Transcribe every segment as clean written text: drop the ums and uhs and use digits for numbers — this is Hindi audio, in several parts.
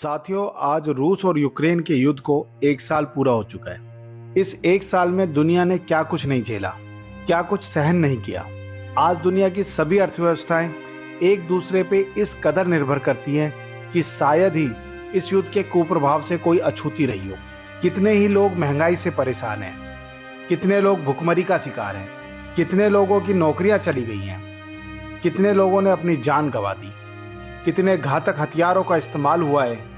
साथियों, आज रूस और यूक्रेन के युद्ध को एक साल पूरा हो चुका है। इस एक साल में दुनिया ने क्या कुछ नहीं झेला, क्या कुछ सहन नहीं किया। आज दुनिया की सभी अर्थव्यवस्थाएं एक दूसरे पे इस कदर निर्भर करती हैं कि शायद ही इस युद्ध के कुप्रभाव से कोई अछूती रही हो। कितने ही लोग महंगाई से परेशान हैं, कितने लोग भुखमरी का शिकार हैं, कितने लोगों की नौकरियां चली गई हैं, कितने लोगों ने अपनी जान गंवा दी, कितने घातक हथियारों का इस्तेमाल हुआ है,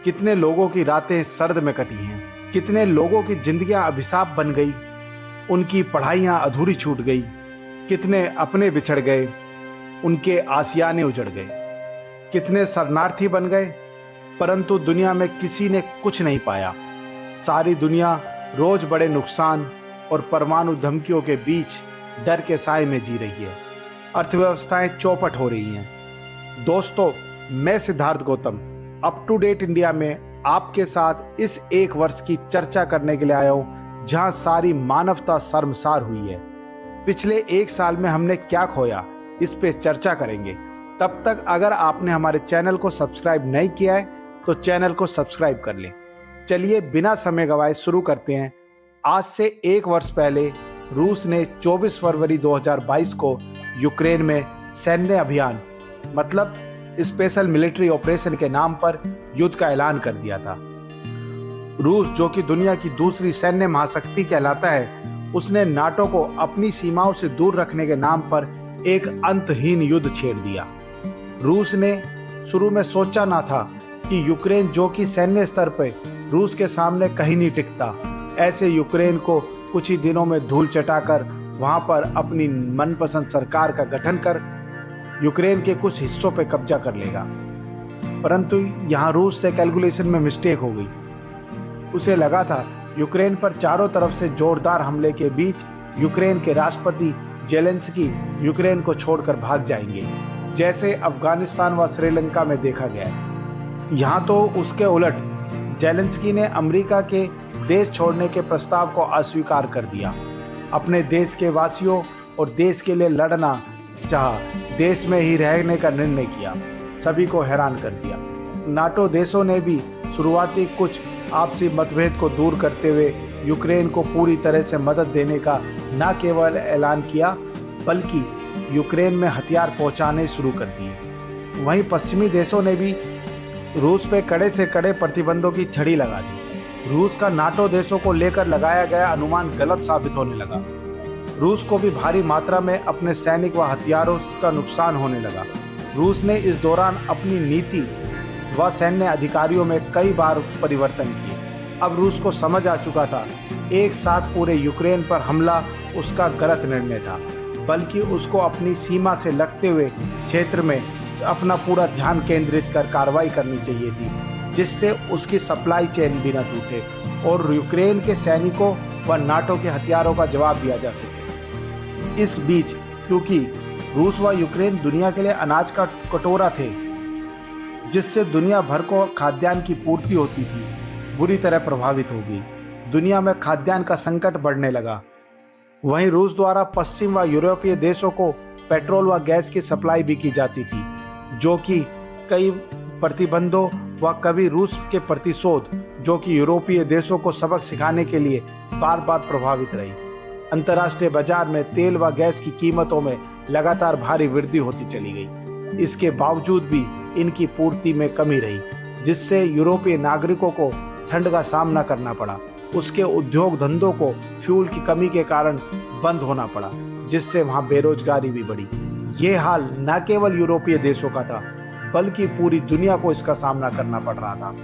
कितने लोगों की रातें सर्द में कटी हैं, कितने लोगों की जिंदगियां अभिशाप बन गई, उनकी पढ़ाइयां अधूरी छूट गई, कितने अपने बिछड़ गए, उनके आसियाने उजड़ गए, कितने शरणार्थी बन गए, परंतु दुनिया में किसी ने कुछ नहीं पाया। सारी दुनिया रोज बड़े नुकसान और परमाणु धमकियों के बीच डर के साए में जी रही है। अर्थव्यवस्थाएं चौपट हो रही हैं। दोस्तों, मैं Siddharth Gautam up to date India में आपके साथ इस एक वर्ष की चर्चा करने के लिए आया हूं, जहां सारी मानवता शर्मसार हुई है। पिछले एक साल में हमने क्या खोया, इस पे चर्चा करेंगे। तब तक अगर आपने हमारे चैनल को सब्सक्राइब नहीं किया है तो चैनल को सब्सक्राइब कर लें। चलिए बिना समय गवाए शुरू करते हैं। आज से एक वर्ष पहले रूस ने 24 फरवरी 2022 को यूक्रेन में सैन्य अभियान मतलब स्पेशल मिलिट्री ऑपरेशन के नाम पर युद्ध का ऐलान कर दिया था। रूस, जो कि दुनिया की दूसरी सैन्य महाशक्ति कहलाता है, उसने नाटो को अपनी सीमाओं से दूर रखने के नाम पर एक अंतहीन युद्ध छेड़ दिया। रूस ने शुरू में सोचा ना था कि यूक्रेन, जो कि सैन्य स्तर पर रूस के सामने कहीं नहीं टिकता, ऐसे यूक्रेन को कुछ ही दिनों में धूल चटाकर वहां पर अपनी मनपसंद सरकार का गठन कर यूक्रेन के कुछ हिस्सों पर कब्जा कर लेगा। परंतु यहां रूस से कैलकुलेशन में मिस्टेक हो गई। उसे लगा था यूक्रेन पर चारों तरफ से जोरदार हमले के बीच यूक्रेन के राष्ट्रपति जेलेंस्की यूक्रेन को छोड़कर भाग जाएंगे, जैसे अफगानिस्तान व श्रीलंका में देखा गया है। यहां तो उसके उलट जेलेंस्की ने अमेरिका के देश छोड़ने के प्रस्ताव को अस्वीकार कर दिया। अपने देश के वासियों और देश के लिए लड़ना चाहा, देश में ही रहने का निर्णय किया, सभी को हैरान कर दिया। नाटो देशों ने भी शुरुआती कुछ आपसी मतभेद को दूर करते हुए यूक्रेन को पूरी तरह से मदद देने का न केवल ऐलान किया, बल्कि यूक्रेन में हथियार पहुंचाने शुरू कर दिए। वहीं पश्चिमी देशों ने भी रूस पे कड़े से कड़े प्रतिबंधों की छड़ी लगा दी। रूस का नाटो देशों को लेकर लगाया गया अनुमान गलत साबित होने लगा। रूस को भी भारी मात्रा में अपने सैनिक व हथियारों का नुकसान होने लगा। रूस ने इस दौरान अपनी नीति व सैन्य अधिकारियों में कई बार परिवर्तन किए। अब रूस को समझ आ चुका था एक साथ पूरे यूक्रेन पर हमला उसका गलत निर्णय था, बल्कि उसको अपनी सीमा से लगते हुए क्षेत्र में अपना पूरा ध्यान केंद्रित कर कार्रवाई करनी चाहिए थी, जिससे उसकी सप्लाई चेन भी न टूटे और यूक्रेन के सैनिकों व नाटो के हथियारों का जवाब दिया जा सके। इस बीच, क्योंकि रूस व यूक्रेन दुनिया के लिए अनाज का कटोरा थे, जिससे दुनिया भर को खाद्यान्न की पूर्ति होती थी, बुरी तरह प्रभावित हो गई। दुनिया में खाद्यान्न का संकट बढ़ने लगा। वहीं रूस द्वारा पश्चिम व यूरोपीय देशों को पेट्रोल व गैस की सप्लाई भी की जाती थी, जो कि कई प्रतिबंधों व कभी रूस के प्रतिशोध, जो कि यूरोपीय देशों को सबक सिखाने के लिए बार बार प्रभावित रही। अंतर्राष्ट्रीय बाजार में तेल व गैस की कीमतों में लगातार भारी वृद्धि होती चली गई। इसके बावजूद भी इनकी पूर्ति में कमी रही, जिससे यूरोपीय नागरिकों को ठंड का सामना करना पड़ा। उसके उद्योग धंधों को फ्यूल की कमी के कारण बंद होना पड़ा, जिससे वहां बेरोजगारी भी बढ़ी। ये हाल न केवल यूरोपीय देशों का था, बल्कि पूरी दुनिया को इसका सामना करना पड़ रहा था।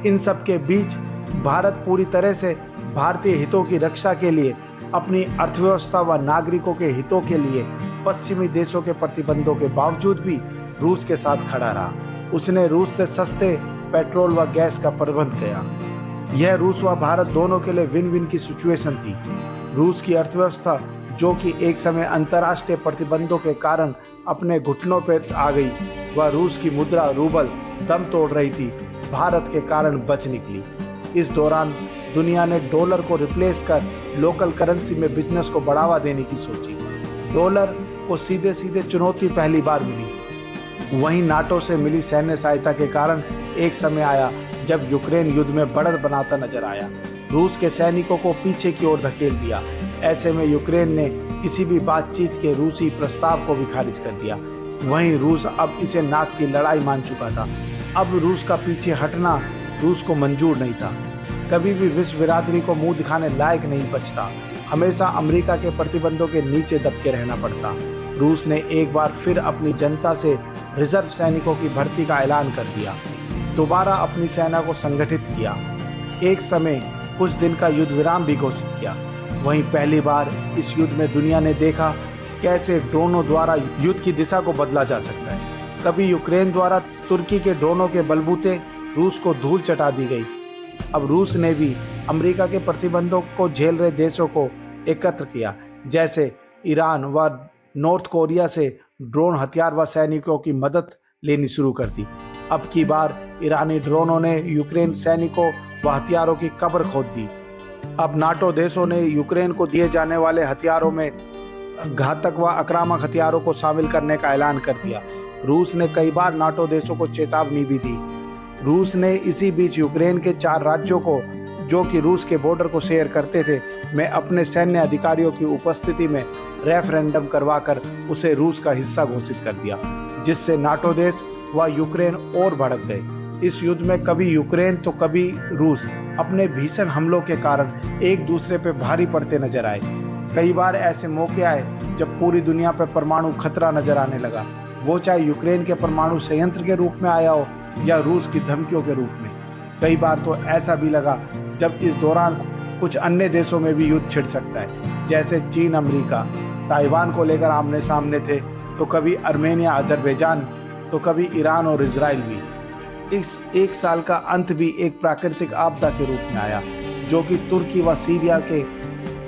इन सब के बीच भारत पूरी तरह से भारतीय हितों की रक्षा के लिए, अपनी अर्थव्यवस्था व नागरिकों के हितों के लिए पश्चिमी देशों के प्रतिबंधों के बावजूद भी रूस के साथ खड़ा रहा। उसने रूस से सस्ते पेट्रोल व गैस का प्रबंध किया। यह रूस व भारत दोनों के लिए विन विन की सिचुएशन थी। रूस की अर्थव्यवस्था, जो कि एक समय अंतर्राष्ट्रीय प्रतिबंधों के कारण अपने घुटनों पर आ गई, वह रूस की मुद्रा रूबल दम तोड़ रही थी, भारत के कारण बच निकली। इस दौरान दुनिया ने डॉलर को रिप्लेस कर लोकल करेंसी में बिजनेस को बढ़ावा देने की सोची। डॉलर को सीधे सीधे चुनौती पहली बार मिली। वहीं नाटो से मिली सैन्य सहायता के कारण एक समय आया जब यूक्रेन युद्ध में बढ़त बनाता नजर आया। रूस के सैनिकों को पीछे की ओर धकेल दिया। ऐसे में यूक्रेन ने किसी भी बातचीत के रूसी प्रस्ताव को भी खारिज कर दिया। वहीं रूस अब इसे नाक की लड़ाई मान चुका था। अब रूस का पीछे हटना रूस को मंजूर नहीं था। कभी भी विश्व बिरादरी को मुंह दिखाने लायक नहीं बचता। हमेशा अमेरिका के प्रतिबंधों के नीचे दबके रहना पड़ता। रूस ने एक बार फिर अपनी जनता से रिजर्व सैनिकों की भर्ती का ऐलान कर दिया। दोबारा अपनी सेना को संगठित किया। एक समय कुछ दिन का युद्ध विराम भी घोषित किया। वहीं पहली बार इस युद्ध में दुनिया ने देखा कैसे ड्रोनों द्वारा युद्ध की दिशा को बदला जा सकता है। कभी यूक्रेन द्वारा तुर्की के ड्रोनों के बलबूते रूस को धूल चटा दी गई। अब रूस ने भी अमेरिका के प्रतिबंधों को झेल रहे देशों को एकत्र किया, जैसे ईरान व नॉर्थ कोरिया से ड्रोन हथियार व सैनिकों की मदद लेनी शुरू कर दी। अब की बार ईरानी ड्रोनों ने यूक्रेन सैनिकों व हथियारों की कब्र खोद दी। अब नाटो देशों ने यूक्रेन को दिए जाने वाले हथियारों में घातक व आक्रामक हथियारों को शामिल करने का ऐलान कर दिया। रूस ने कई बार नाटो देशों को चेतावनी भी दी। रूस ने इसी बीच यूक्रेन के 4 राज्यों को, जो कि रूस के बॉर्डर को शेयर करते थे, में अपने सैन्य अधिकारियों की उपस्थिति में रेफरेंडम करवाकर उसे रूस का हिस्सा घोषित कर दिया, जिससे नाटो देश व यूक्रेन और भड़क गए। इस युद्ध में कभी यूक्रेन तो कभी रूस अपने भीषण हमलों के कारण एक दूसरे पर भारी पड़ते नजर आए। कई बार ऐसे मौके आए जब पूरी दुनिया पर परमाणु खतरा नजर आने लगा, वो चाहे यूक्रेन के परमाणु संयंत्र के रूप में आया हो या रूस की धमकियों के रूप में। कई बार तो ऐसा भी लगा जब इस दौरान कुछ अन्य देशों में भी युद्ध छिड़ सकता है, जैसे चीन अमेरिका ताइवान को लेकर आमने सामने थे, तो कभी अर्मेनिया अजरबैजान, तो कभी ईरान और इजराइल भी। इस एक साल का अंत भी एक प्राकृतिक आपदा के रूप में आया, जो कि तुर्की व सीरिया के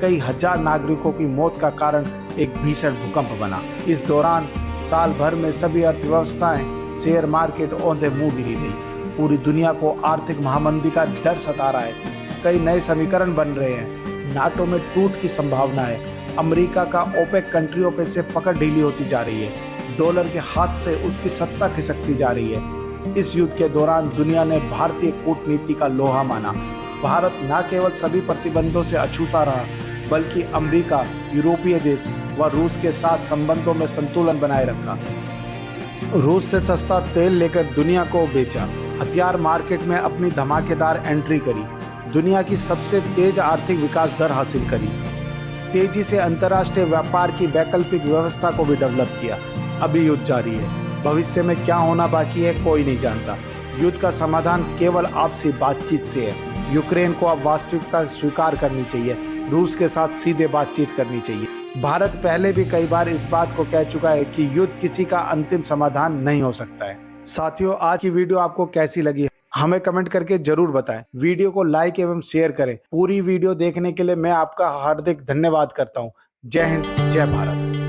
कई हजार नागरिकों की मौत का कारण एक भीषण भूकंप बना। इस दौरान साल भर में सभी अर्थव्यवस्थाएं, शेयर मार्केट औंधे मुंह गिरी गई। पूरी दुनिया को आर्थिक महामंदी का डर सता रहा है। कई नए समीकरण बन रहे हैं। नाटो में टूट की संभावना है। अमेरिका का ओपेक कंट्रियों पे से पकड़ ढीली होती जा रही है। डॉलर के हाथ से उसकी सत्ता खिसकती जा रही है। इस युद्ध के दौरान दुनिया ने भारतीय कूटनीति का लोहा माना। भारत न केवल सभी प्रतिबंधों से अछूता रहा, बल्कि अमेरिका, यूरोपीय देश व रूस के साथ संबंधों में संतुलन बनाए रखा। रूस से सस्ता तेल लेकर दुनिया को बेचा। हथियार मार्केट में अपनी धमाकेदार एंट्री करी। दुनिया की सबसे तेज आर्थिक विकास दर हासिल करी। तेजी से अंतर्राष्ट्रीय व्यापार की वैकल्पिक व्यवस्था को भी डेवलप किया। अभी युद्ध जारी है। भविष्य में क्या होना बाकी है कोई नहीं जानता। युद्ध का समाधान केवल आपसी बातचीत से है। यूक्रेन को अब वास्तविकता स्वीकार करनी चाहिए। रूस के साथ सीधे बातचीत करनी चाहिए। भारत पहले भी कई बार इस बात को कह चुका है कि युद्ध किसी का अंतिम समाधान नहीं हो सकता है। साथियों, आज की वीडियो आपको कैसी लगी हमें कमेंट करके जरूर बताएं। वीडियो को लाइक एवं शेयर करें। पूरी वीडियो देखने के लिए मैं आपका हार्दिक धन्यवाद करता हूं। जय हिंद, जय भारत।